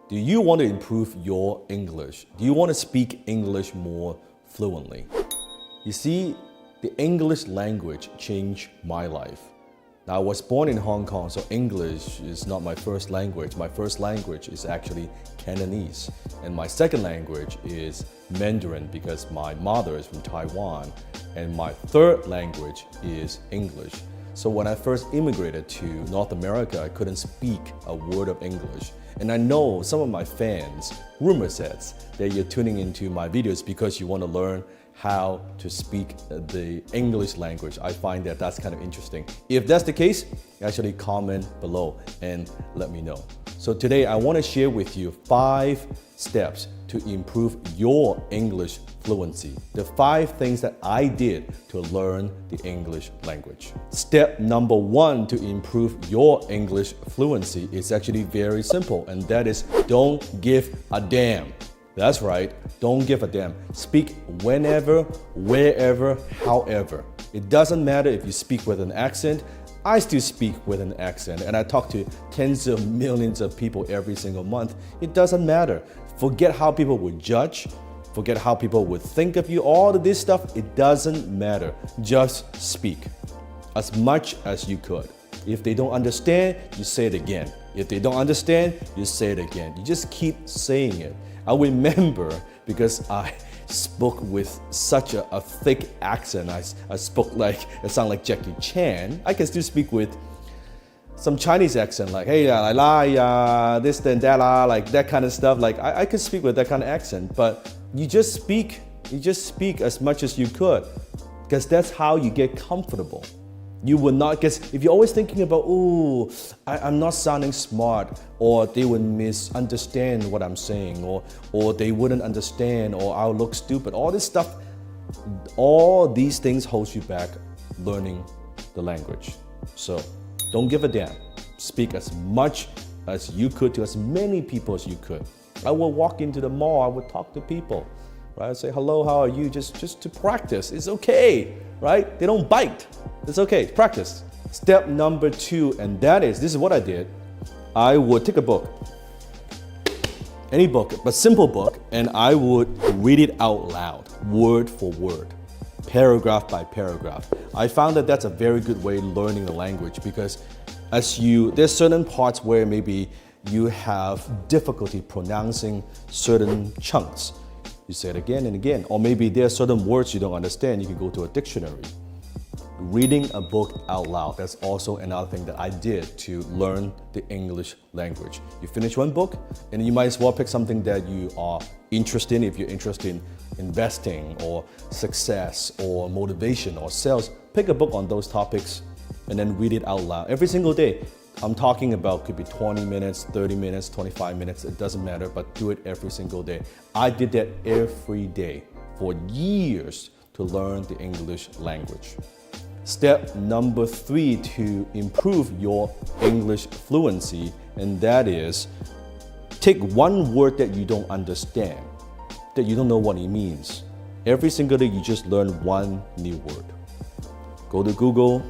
Do you want to improve your English? Do you want to speak English more fluently? You see, the English language changed my life. Now, I was born in Hong Kong, so English is not my first language. My first language is actually Cantonese. And my second language is Mandarin because my mother is from Taiwan. And my third language is English. So when I first immigrated to North America, I couldn't speak a word of English. And I know some of my fans, rumor says, that you're tuning into my videos because you want to learn how to speak the English language. I find that that's kind of interesting. If that's the case, actually comment below and let me know. So today I want to share with you 5 steps to improve your English fluency. The 5 things that I did to learn the English language. Step number 1 to improve your English fluency is actually very simple, and that is don't give a damn. That's right, don't give a damn. Speak whenever, wherever, however. It doesn't matter if you speak with an accent. I still speak with an accent, and I talk to tens of millions of people every single month. It doesn't matter. Forget how people would judge. Forget how people would think of you. All of this stuff, it doesn't matter. Just speak as much as you could. If they don't understand, you say it again. If they don't understand, you say it again. You just keep saying it. I remember because I spoke with such a thick accent. I spoke like, it sounded like Jackie Chan. I can still speak with some Chinese accent, like, hey, la la, ya, this, then that, like that kind of stuff. Like, I could speak with that kind of accent, but you just speak as much as you could, because that's how you get comfortable. You will not, because if you're always thinking about, oh, I'm not sounding smart, or they would misunderstand what I'm saying, or they wouldn't understand, or I'll look stupid, all this stuff, all these things hold you back learning the language. So don't give a damn. Speak as much as you could to as many people as you could. I will walk into the mall, I would talk to people, right? Say, hello, how are you? Just to practice. It's okay, right? They don't bite. It's okay, practice. Step number 2, and this is what I did. I would take a book, any book, but simple book, and I would read it out loud, word for word, paragraph by paragraph. I found that that's a very good way learning the language, because there's certain parts where maybe you have difficulty pronouncing certain chunks. You say it again and again, or maybe there are certain words you don't understand, you can go to a dictionary. Reading a book out loud, that's also another thing that I did to learn the English language. You finish one book, and you might as well pick something that you are interested in. If you're interested in investing or success or motivation or sales, pick a book on those topics and then read it out loud every single day. I'm talking about could be 20 minutes, 30 minutes, 25 minutes, it doesn't matter, but do it every single day. I did that every day for years to learn the English language. Step number 3 to improve your English fluency, and that is take one word that you don't understand, that you don't know what it means. Every single day you just learn one new word. Go to Google,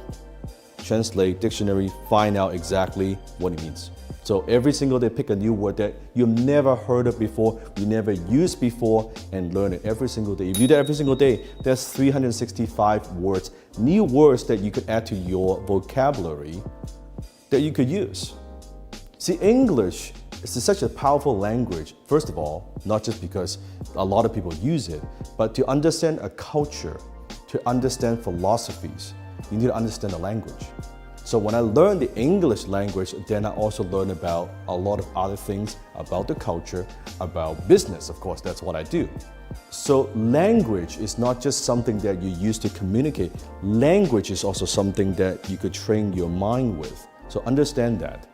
translate, dictionary, find out exactly what it means. So every single day pick a new word that you've never heard of before, you never used before, and learn it every single day. If you do that every single day, there's 365 words, new words that you could add to your vocabulary that you could use. See, English is such a powerful language, first of all, not just because a lot of people use it, but to understand a culture, to understand philosophies, you need to understand the language. So when I learned the English language, then I also learned about a lot of other things about the culture, about business, of course, that's what I do. So language is not just something that you use to communicate. Language is also something that you could train your mind with. So understand that.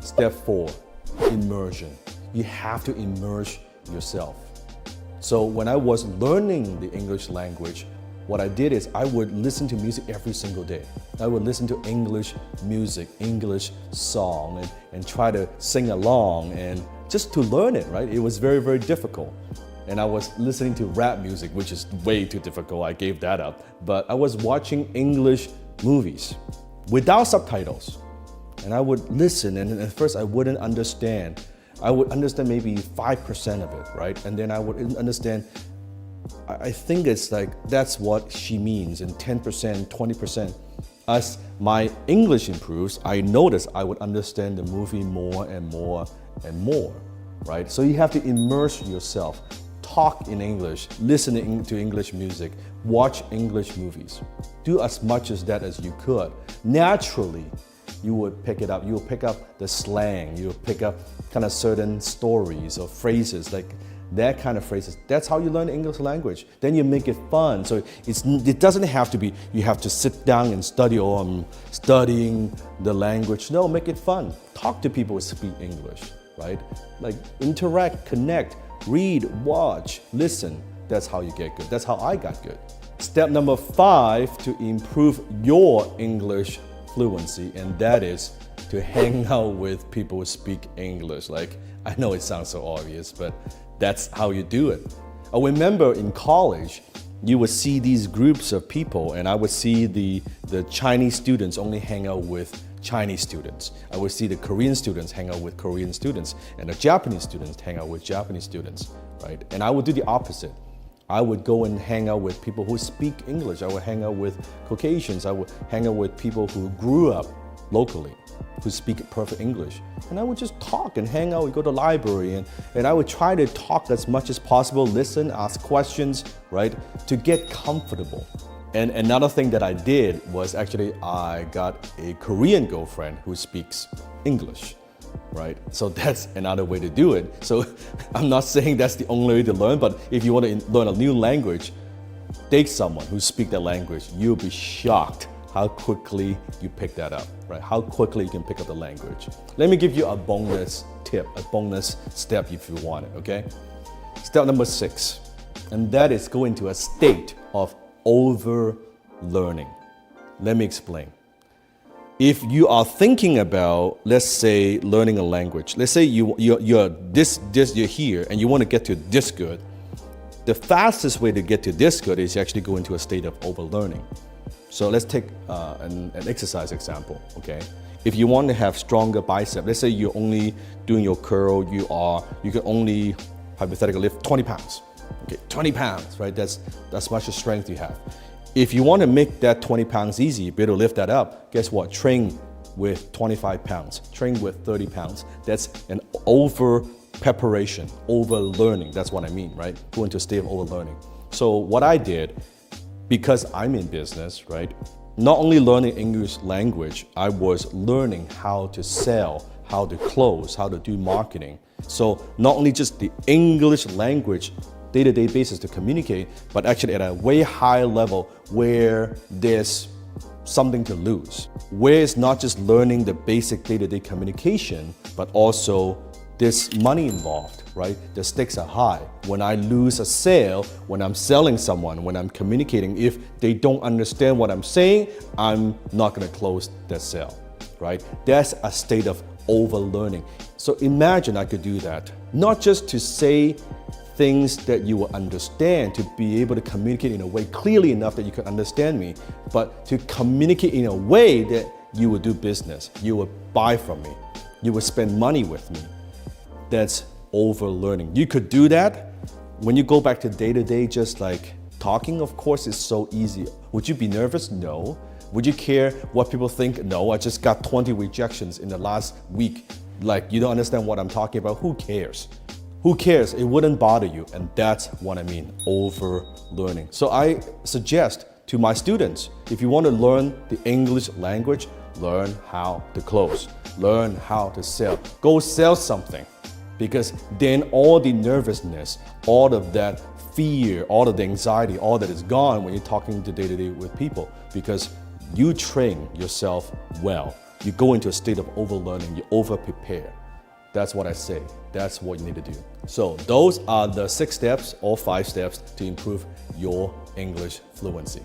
Step 4, immersion. You have to immerse yourself. So when I was learning the English language, what I did is I would listen to music every single day. I would listen to English music, English song, and try to sing along, and just to learn it, right? It was very, very difficult. And I was listening to rap music, which is way too difficult. I gave that up. But I was watching English movies without subtitles. And I would listen, and at first I wouldn't understand. I would understand maybe 5% of it, right? And then I would understand, I think it's like, that's what she means, and 10%, 20%. As my English improves, I notice I would understand the movie more and more and more, right? So you have to immerse yourself, talk in English, listen to English music, watch English movies. Do as much as that as you could. Naturally, you would pick it up. You will pick up the slang. You will pick up kind of certain stories or phrases, like that kind of phrases. That's how you learn the English language. Then you make it fun. So it doesn't have to be, you have to sit down and study, oh, I'm studying the language. No, make it fun. Talk to people who speak English, right? Like interact, connect, read, watch, listen. That's how you get good. That's how I got good. Step number 5 to improve your English fluency, and that is to hang out with people who speak English. Like, I know it sounds so obvious, but that's how you do it. I remember in college, you would see these groups of people, and I would see the Chinese students only hang out with Chinese students. I would see the Korean students hang out with Korean students, and the Japanese students hang out with Japanese students, right? And I would do the opposite. I would go and hang out with people who speak English. I would hang out with Caucasians. I would hang out with people who grew up locally, who speak perfect English. And I would just talk and hang out. We go to the library, and I would try to talk as much as possible, listen, ask questions, right, to get comfortable. And another thing that I did was actually I got a Korean girlfriend who speaks English, right? So that's another way to do it. So I'm not saying that's the only way to learn, but if you want to learn a new language, date someone who speaks that language. You'll be shocked how quickly you pick that up, right? How quickly you can pick up the language. Let me give you a bonus tip, a bonus step if you want it, okay? Step number 6, and that is go into a state of over-learning. Let me explain. If you are thinking about, let's say, learning a language, let's say you're here and you want to get to this good, the fastest way to get to this good is actually go into a state of over-learning. So let's take an exercise example, okay? If you want to have stronger bicep, let's say you're only doing your curl, you can only hypothetically lift 20 pounds. Okay, 20 pounds, right? That's much strength you have. If you want to make that 20 pounds easy, you better lift that up. Guess what? Train with 25 pounds, train with 30 pounds. That's an over preparation, over learning. That's what I mean, right? Go into a state of over learning. So what I did, because I'm in business, right? Not only learning English language, I was learning how to sell, how to close, how to do marketing. So not only just the English language day-to-day basis to communicate, but actually at a way higher level where there's something to lose. Where it's not just learning the basic day-to-day communication, but also there's money involved, right? The stakes are high. When I lose a sale, when I'm selling someone, when I'm communicating, if they don't understand what I'm saying, I'm not gonna close that sale, right? That's a state of over-learning. So imagine I could do that, not just to say things that you will understand, to be able to communicate in a way clearly enough that you can understand me, but to communicate in a way that you will do business, you will buy from me, you will spend money with me. That's over-learning. You could do that when you go back to day-to-day, just like talking, of course, is so easy. Would you be nervous? No. Would you care what people think? No, I just got 20 rejections in the last week. Like, you don't understand what I'm talking about. Who cares? Who cares? It wouldn't bother you. And that's what I mean, over-learning. So I suggest to my students, if you want to learn the English language, learn how to close, learn how to sell. Go sell something, because then all the nervousness, all of that fear, all of the anxiety, all that is gone when you're talking to day-to-day with people, because you train yourself well. You go into a state of over-learning, you over-prepare. That's what I say. That's what you need to do. So those are the 6 steps or 5 steps to improve your English fluency.